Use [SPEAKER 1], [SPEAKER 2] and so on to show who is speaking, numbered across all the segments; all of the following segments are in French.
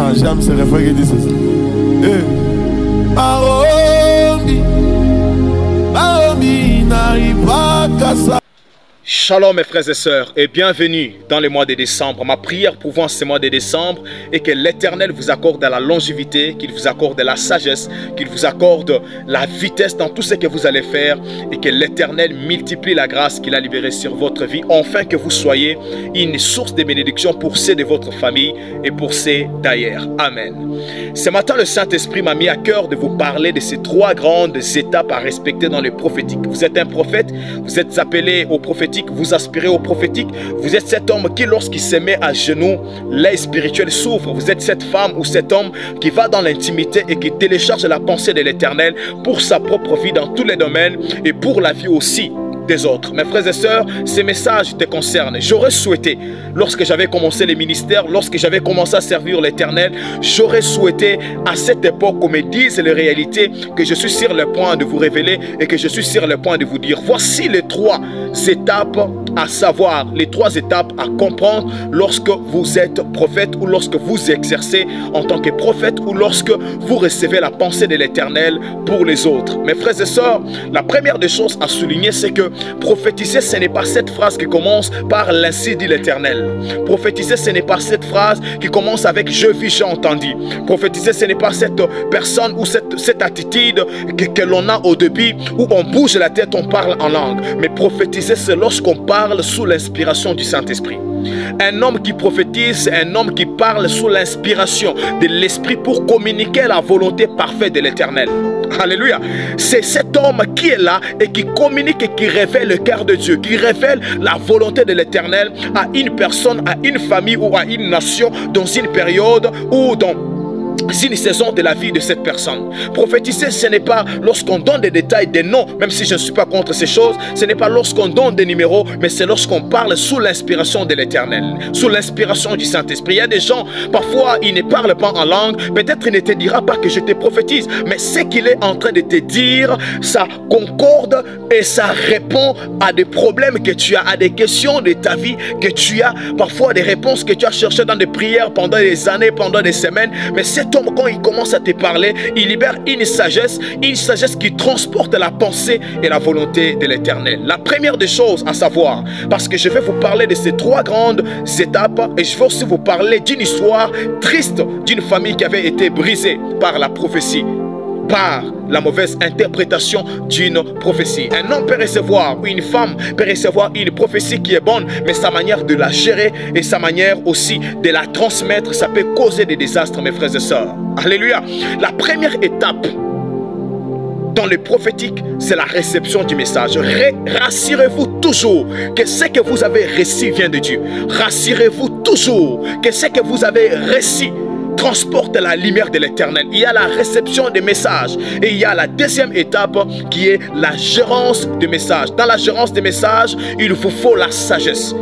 [SPEAKER 1] Ah, j'aime ces refrains qui disent ça. Maromi n'arrive pas qu'à ça.
[SPEAKER 2] Shalom mes frères et sœurs et bienvenue dans le mois de décembre. Ma prière pour vous en ce mois de décembre est que l'Éternel vous accorde la longévité, qu'il vous accorde la sagesse, qu'il vous accorde la vitesse dans tout ce que vous allez faire et que l'Éternel multiplie la grâce qu'il a libérée sur votre vie, afin que vous soyez une source de bénédiction pour ceux de votre famille et pour ceux d'ailleurs. Amen. Ce matin, le Saint-Esprit m'a mis à cœur de vous parler de ces trois grandes étapes à respecter dans le prophétique. Vous êtes un prophète, vous êtes appelé au prophétique, vous aspirez au prophétique, vous êtes cet homme qui, lorsqu'il se met à genoux, l'œil spirituel s'ouvre. Vous êtes cette femme ou cet homme qui va dans l'intimité et qui télécharge la pensée de l'Éternel pour sa propre vie dans tous les domaines et pour la vie aussi des autres. Mes frères et sœurs, ces messages te concernent. J'aurais souhaité, lorsque j'avais commencé les ministères, lorsque j'avais commencé à servir l'Éternel, j'aurais souhaité à cette époque qu'on me dise les réalités, que je suis sur le point de vous révéler et que je suis sur le point de vous dire. Voici les trois étapes à savoir, les trois étapes à comprendre lorsque vous êtes prophète ou lorsque vous exercez en tant que prophète ou lorsque vous recevez la pensée de l'Éternel pour les autres. Mes frères et sœurs, la première des choses à souligner, c'est que prophétiser, ce n'est pas cette phrase qui commence par l'ainsi dit l'Éternel. Prophétiser, ce n'est pas cette phrase qui commence avec je vis, j'ai entendu. Prophétiser, ce n'est pas cette personne ou cette attitude que l'on a au début où on bouge la tête, on parle en langue. Mais prophétiser, c'est lorsqu'on parle sous l'inspiration du Saint-Esprit. Un homme qui prophétise, c'est un homme qui parle sous l'inspiration de l'Esprit pour communiquer la volonté parfaite de l'Éternel. Alléluia. C'est cet homme qui est là et qui communique et qui révèle le cœur de Dieu, qui révèle la volonté de l'Éternel à une personne, à une famille ou à une nation dans une période ou dans une saison de la vie de cette personne. Prophétiser, ce n'est pas lorsqu'on donne des détails, des noms, même si je ne suis pas contre ces choses. Ce n'est pas lorsqu'on donne des numéros, mais c'est lorsqu'on parle sous l'inspiration de l'Éternel, sous l'inspiration du Saint-Esprit. Il y a des gens, parfois, ils ne parlent pas en langue. Peut-être il ne te dira pas que je te prophétise, mais ce qu'il est en train de te dire, ça concorde et ça répond à des problèmes que tu as, à des questions de ta vie que tu as, parfois des réponses que tu as cherchées dans des prières pendant des années, pendant des semaines. Mais cet homme, quand il commence à te parler, il libère une sagesse qui transporte la pensée et la volonté de l'Éternel. La première des choses à savoir, parce que je vais vous parler de ces trois grandes étapes et je vais aussi vous parler d'une histoire triste d'une famille qui avait été brisée par la prophétie, par la mauvaise interprétation d'une prophétie. Un homme peut recevoir, ou une femme peut recevoir une prophétie qui est bonne, mais sa manière de la gérer et sa manière aussi de la transmettre, ça peut causer des désastres, mes frères et sœurs. Alléluia. La première étape dans le prophétique, c'est la réception du message. Rassurez-vous toujours que ce que vous avez reçu vient de Dieu. Rassurez-vous toujours que ce que vous avez reçu transporte la lumière de l'Éternel. Il y a la réception des messages et il y a la deuxième étape qui est la gérance des messages. Dans la gérance des messages, il vous faut la sagesse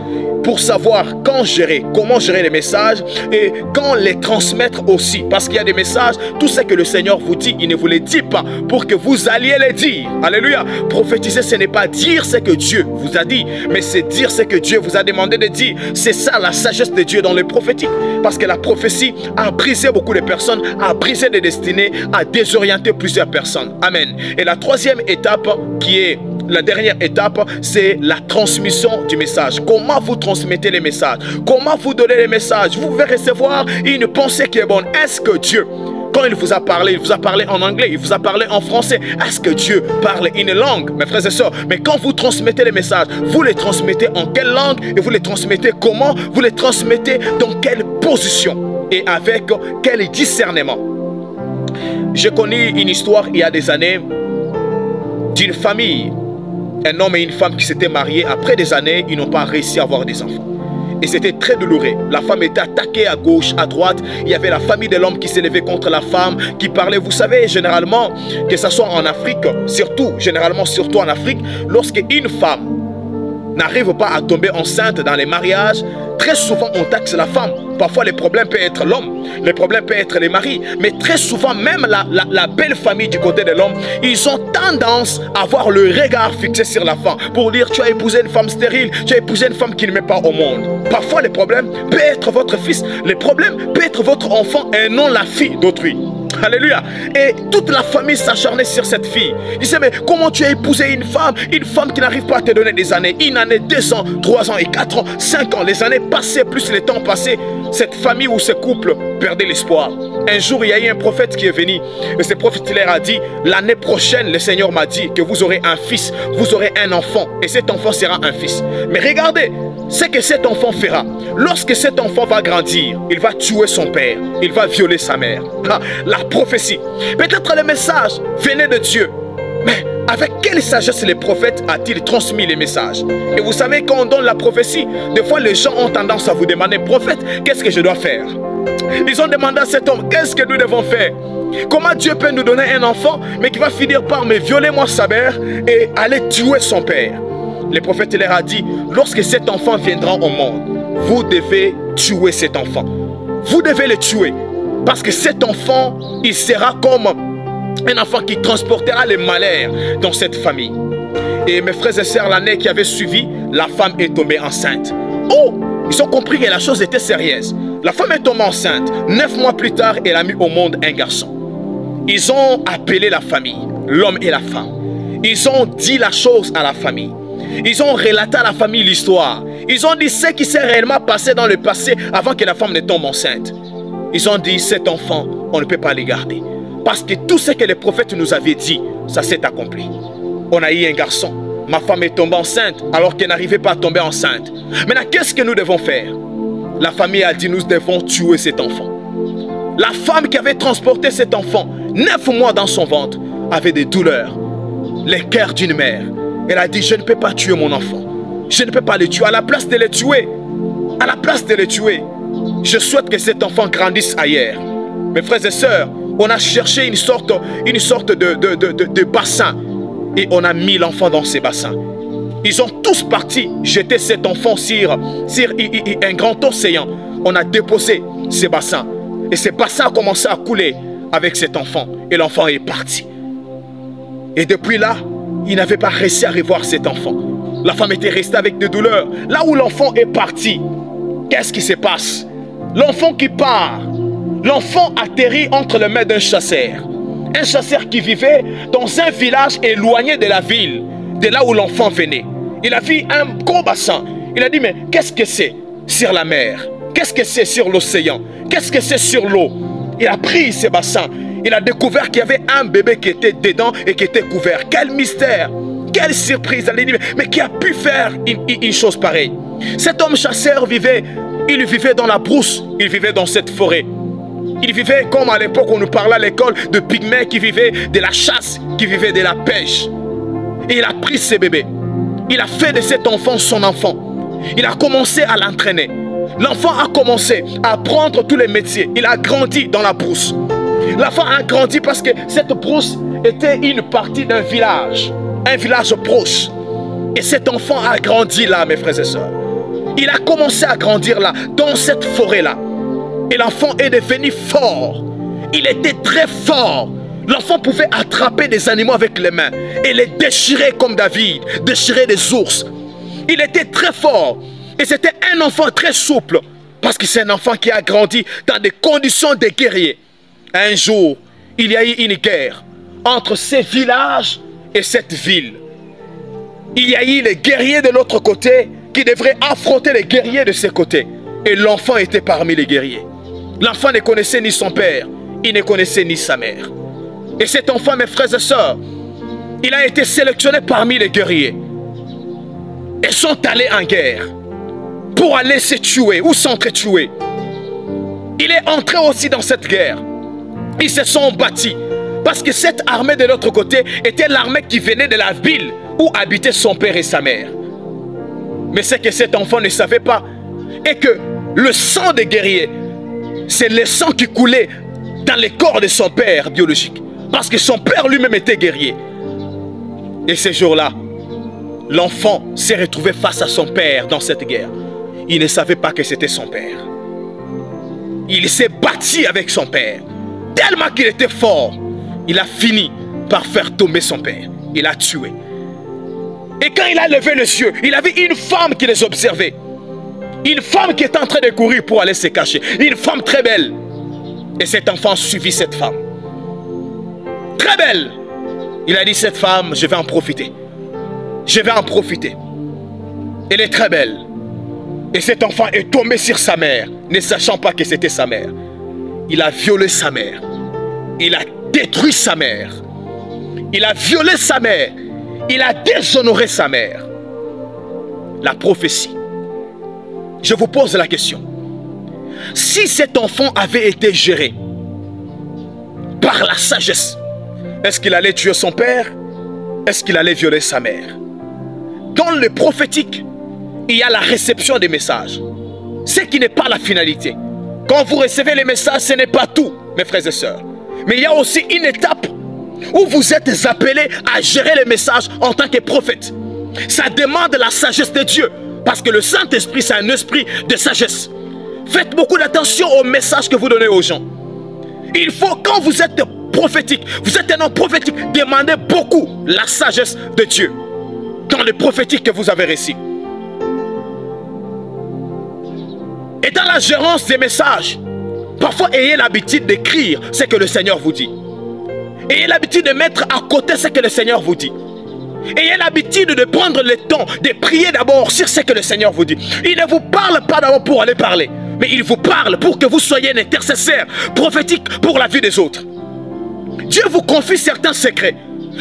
[SPEAKER 2] pour savoir quand gérer, comment gérer les messages et quand les transmettre aussi. Parce qu'il y a des messages, tout ce que le Seigneur vous dit, il ne vous les dit pas pour que vous alliez les dire. Alléluia. Prophétiser, ce n'est pas dire ce que Dieu vous a dit, mais c'est dire ce que Dieu vous a demandé de dire. C'est ça la sagesse de Dieu dans le prophétique. Parce que la prophétie a brisé beaucoup de personnes, a brisé des destinées, a désorienté plusieurs personnes. Amen. Et la troisième étape qui est la dernière étape, c'est la transmission du message. Comment vous transmettez les messages? Comment vous donnez les messages? Vous pouvez recevoir une pensée qui est bonne. Est-ce que Dieu, quand il vous a parlé en anglais, il vous a parlé en français? Est-ce que Dieu parle une langue, mes frères et sœurs? Mais quand vous transmettez les messages, vous les transmettez en quelle langue? Et vous les transmettez comment? Vous les transmettez dans quelle position? Et avec quel discernement? J'ai connu une histoire il y a des années d'une famille. Un homme et une femme qui s'étaient mariés, après des années, ils n'ont pas réussi à avoir des enfants. Et c'était très douloureux. La femme était attaquée à gauche, à droite. Il y avait la famille de l'homme qui s'élevait contre la femme, qui parlait. Vous savez, généralement, que ce soit en Afrique, surtout en Afrique, lorsque une femme n'arrivent pas à tomber enceinte dans les mariages, très souvent on taxe la femme. Parfois les problèmes peuvent être l'homme, les problèmes peuvent être les maris. Mais très souvent même la belle famille du côté de l'homme, ils ont tendance à avoir le regard fixé sur la femme. Pour dire tu as épousé une femme stérile, tu as épousé une femme qui ne met pas au monde. Parfois les problèmes peuvent être votre fils, les problèmes peuvent être votre enfant et non la fille d'autrui. Alléluia. Et toute la famille s'acharnait sur cette fille. Il disait mais comment tu as épousé une femme qui n'arrive pas à te donner des années, une année, 2 ans, 3 ans et 4 ans, 5 ans. Les années passaient, plus les temps passaient. Cette famille ou ce couple perdait l'espoir. Un jour il y a eu un prophète qui est venu. Et ce prophète leur a dit l'année prochaine le Seigneur m'a dit que vous aurez un fils, vous aurez un enfant. Et cet enfant sera un fils. Mais regardez ce que cet enfant fera. Lorsque cet enfant va grandir, il va tuer son père, il va violer sa mère. La prophétie. Peut-être le message venait de Dieu. Mais avec quelle sagesse les prophètes a-t-il transmis les messages? Et vous savez, quand on donne la prophétie, des fois les gens ont tendance à vous demander, prophète, qu'est-ce que je dois faire? Ils ont demandé à cet homme, qu'est-ce que nous devons faire? Comment Dieu peut nous donner un enfant, mais qui va finir par me violer moi sa mère et aller tuer son père? Le prophète leur a dit, lorsque cet enfant viendra au monde, vous devez tuer cet enfant. Vous devez le tuer. Parce que cet enfant, il sera comme un enfant qui transportera les malheurs dans cette famille. Et mes frères et sœurs, l'année qui avait suivi, la femme est tombée enceinte. Oh! Ils ont compris que la chose était sérieuse. La femme est tombée enceinte. 9 mois plus tard, elle a mis au monde un garçon. Ils ont appelé la famille, l'homme et la femme. Ils ont dit la chose à la famille. Ils ont relaté à la famille l'histoire. Ils ont dit ce qui s'est réellement passé dans le passé avant que la femme ne tombe enceinte. Ils ont dit, cet enfant, on ne peut pas le garder. Parce que tout ce que les prophètes nous avaient dit, ça s'est accompli. On a eu un garçon. Ma femme est tombée enceinte alors qu'elle n'arrivait pas à tomber enceinte. Maintenant, qu'est-ce que nous devons faire? La famille a dit, nous devons tuer cet enfant. La femme qui avait transporté cet enfant, 9 mois dans son ventre, avait des douleurs. Les cœurs d'une mère. Elle a dit, je ne peux pas tuer mon enfant. Je ne peux pas le tuer. À la place de le tuer, je souhaite que cet enfant grandisse ailleurs. Mes frères et sœurs, on a cherché une sorte de bassin. Et on a mis l'enfant dans ces bassins. Ils ont tous parti jeter cet enfant sur un grand océan. On a déposé ces bassins. Et ces bassins ont commencé à couler avec cet enfant. Et l'enfant est parti. Et depuis là, il n'avait pas réussi à revoir cet enfant. La femme était restée avec des douleurs. Là où l'enfant est parti, qu'est-ce qui se passe? L'enfant qui part, l'enfant atterrit entre les mains d'un chasseur. Un chasseur qui vivait dans un village éloigné de la ville, de là où l'enfant venait. Il a vu un gros bassin. Il a dit, mais qu'est-ce que c'est sur la mer? Qu'est-ce que c'est sur l'océan? Qu'est-ce que c'est sur l'eau? Il a pris ce bassin. Il a découvert qu'il y avait un bébé qui était dedans et qui était couvert. Quel mystère! Quelle surprise! Il a dit, mais qui a pu faire une chose pareille? Cet homme chasseur vivait dans la brousse. Il vivait dans cette forêt. Il vivait comme à l'époque on nous parlait à l'école de pygmées qui vivaient de la chasse, qui vivaient de la pêche. Et il a pris ce bébé. Il a fait de cet enfant son enfant. Il a commencé à l'entraîner. L'enfant a commencé à apprendre tous les métiers. Il a grandi dans la brousse. L'enfant a grandi parce que cette brousse était une partie d'un village. Un village proche. Et cet enfant a grandi là, mes frères et sœurs. Il a commencé à grandir là, dans cette forêt-là. Et l'enfant est devenu fort. Il était très fort. L'enfant pouvait attraper des animaux avec les mains et les déchirer comme David, déchirer des ours. Il était très fort. Et c'était un enfant très souple. Parce que c'est un enfant qui a grandi dans des conditions de guerrier. Un jour, il y a eu une guerre entre ces villages et cette ville. Il y a eu les guerriers de l'autre côté qui devraient affronter les guerriers de ce côté. Et l'enfant était parmi les guerriers. L'enfant ne connaissait ni son père, il ne connaissait ni sa mère. Et cet enfant, mes frères et sœurs, il a été sélectionné parmi les guerriers. Ils sont allés en guerre pour aller se tuer ou s'entretuer. Il est entré aussi dans cette guerre. Ils se sont battus parce que cette armée de l'autre côté était l'armée qui venait de la ville où habitaient son père et sa mère. Mais ce que cet enfant ne savait pas est que le sang des guerriers, c'est le sang qui coulait dans le corps de son père biologique. Parce que son père lui-même était guerrier. Et ce jour-là, l'enfant s'est retrouvé face à son père dans cette guerre, il ne savait pas que c'était son père. Il s'est battu avec son père. Tellement qu'il était fort, il a fini par faire tomber son père. Il l'a tué. Et quand il a levé les yeux, il avait une femme qui les observait. Une femme qui était en train de courir pour aller se cacher. Une femme très belle. Et cet enfant suivit cette femme. Très belle. Il a dit, cette femme, je vais en profiter. Je vais en profiter. Elle est très belle. Et cet enfant est tombé sur sa mère, ne sachant pas que c'était sa mère. Il a violé sa mère. Il a détruit sa mère. Il a violé sa mère. Il a déshonoré sa mère. La prophétie. Je vous pose la question. Si cet enfant avait été géré par la sagesse, est-ce qu'il allait tuer son père? Est-ce qu'il allait violer sa mère? Dans le prophétique, il y a la réception des messages. Ce qui n'est pas la finalité. Quand vous recevez les messages, ce n'est pas tout, mes frères et sœurs. Mais il y a aussi une étape où vous êtes appelés à gérer les messages en tant que prophète. Ça demande la sagesse de Dieu. Parce que le Saint-Esprit, c'est un esprit de sagesse. Faites beaucoup d'attention aux messages que vous donnez aux gens. Il faut, quand vous êtes prophétique, vous êtes un homme prophétique, demandez beaucoup la sagesse de Dieu dans le prophétique que vous avez reçu. Et dans la gérance des messages, parfois ayez l'habitude d'écrire ce que le Seigneur vous dit. Ayez l'habitude de mettre à côté ce que le Seigneur vous dit. Ayez l'habitude de prendre le temps de prier d'abord sur ce que le Seigneur vous dit. Il ne vous parle pas d'abord pour aller parler, mais il vous parle pour que vous soyez un intercesseur prophétique pour la vie des autres. Dieu vous confie certains secrets.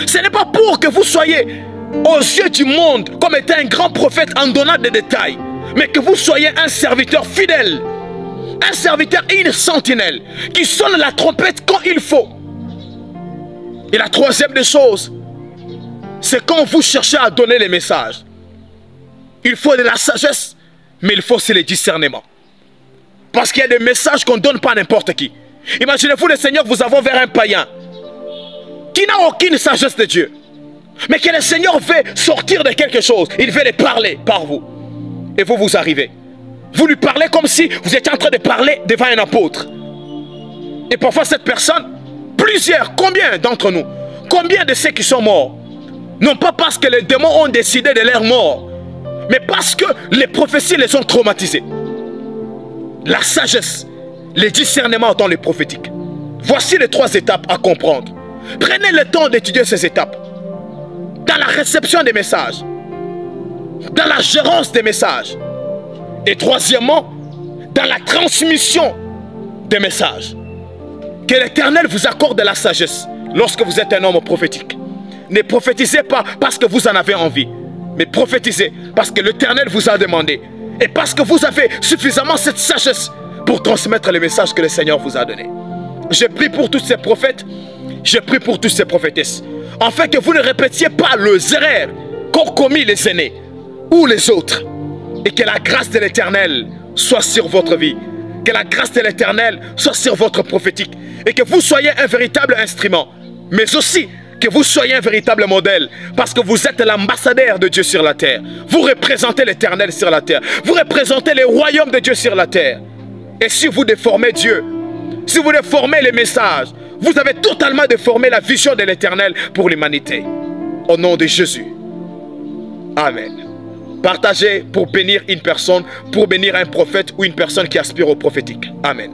[SPEAKER 2] Ce n'est pas pour que vous soyez aux yeux du monde comme étant un grand prophète en donnant des détails, mais que vous soyez un serviteur fidèle, un serviteur et une sentinelle qui sonne la trompette quand il faut. Et la troisième des choses, c'est quand vous cherchez à donner les messages. Il faut de la sagesse, mais il faut aussi le discernement. Parce qu'il y a des messages qu'on ne donne pas à n'importe qui. Imaginez-vous le Seigneur vous avons vers un païen qui n'a aucune sagesse de Dieu, mais que le Seigneur veut sortir de quelque chose. Il veut les parler par vous. Et vous, vous arrivez. Vous lui parlez comme si vous étiez en train de parler devant un apôtre. Et parfois cette personne, plusieurs, combien d'entre nous, combien de ceux qui sont morts, non pas parce que les démons ont décidé de leur mort, mais parce que les prophéties les ont traumatisés. La sagesse, le discernement dans les prophétiques. Voici les 3 étapes à comprendre. Prenez le temps d'étudier ces étapes. Dans la réception des messages, dans la gérance des messages, et troisièmement, dans la transmission des messages. Que l'Éternel vous accorde de la sagesse lorsque vous êtes un homme prophétique. Ne prophétisez pas parce que vous en avez envie, mais prophétisez parce que l'Éternel vous a demandé et parce que vous avez suffisamment cette sagesse pour transmettre les messages que le Seigneur vous a donnés. Je prie pour tous ces prophètes, je prie pour toutes ces prophétesses, afin que vous ne répétiez pas les erreurs qu'ont commis les aînés ou les autres, et que la grâce de l'Éternel soit sur votre vie, que la grâce de l'Éternel soit sur votre prophétique, et que vous soyez un véritable instrument, mais aussi que vous soyez un véritable modèle, parce que vous êtes l'ambassadeur de Dieu sur la terre. Vous représentez l'Éternel sur la terre. Vous représentez le royaume de Dieu sur la terre. Et si vous déformez Dieu, si vous déformez les messages, vous avez totalement déformé la vision de l'Éternel pour l'humanité. Au nom de Jésus. Amen. Partagez pour bénir une personne, pour bénir un prophète ou une personne qui aspire au prophétique. Amen.